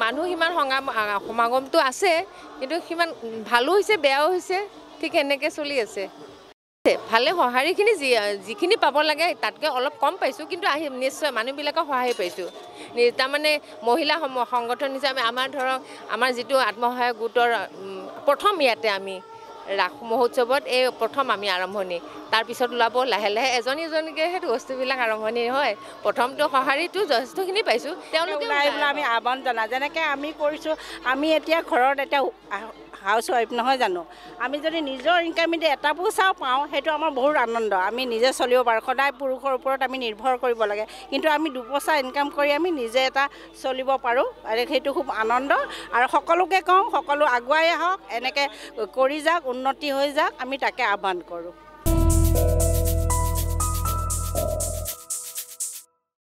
মানুহ সিমান সমাগমটো আছে, কিন্তু সিমান ভালো হৈছে বেয়াও হৈছে, ঠিক এনেকৈ চলি আছে। ভালে সঁহাৰিখিনি যিখিনি পাব লাগে তাতকৈ অলপ কম পাইছোঁ, কিন্তু নিশ্চয় মানুহবিলাকক সহায় পাইছোঁ। তাৰমানে মহিলা সংগঠন হিচাপে আমাৰ ধৰক আমাৰ যিটো আত্মসহায়ক গোটৰ প্ৰথম ইয়াতে আমি ৰাস মহোৎসৱত প্ৰথম আমি আৰম্ভণি, তাৰপিছত ওলাব লাহে লাহে এজনী এজনীকৈ সেইটো বস্তুবিলাক আৰম্ভণি হয়। প্ৰথমটো সঁহাৰিটো যথেষ্টখিনি পাইছোঁ। তেওঁলোকে আমি আহ্বান জনাওঁ, যেনেকৈ আমি কৰিছোঁ। আমি এতিয়া ঘৰত এতিয়া হাউচ ৱাইফ নহয় জানো, আমি যদি নিজৰ ইনকামেদি এটা পইচাও পাওঁ সেইটো আমাৰ বহুত আনন্দ। আমি নিজে চলিব পাৰোঁ। সদায় পুৰুষৰ ওপৰত আমি নিৰ্ভৰ কৰিব লাগে, কিন্তু আমি দুপইচা ইনকাম কৰি আমি নিজে এটা চলিব পাৰোঁ, আৰু সেইটো খুব আনন্দ। আৰু সকলোকে কওঁ, সকলো আগুৱাই আহক, এনেকৈ কৰি যাওক, উন্নতি হৈ যাওক, আমি তাকে আহ্বান কৰোঁ।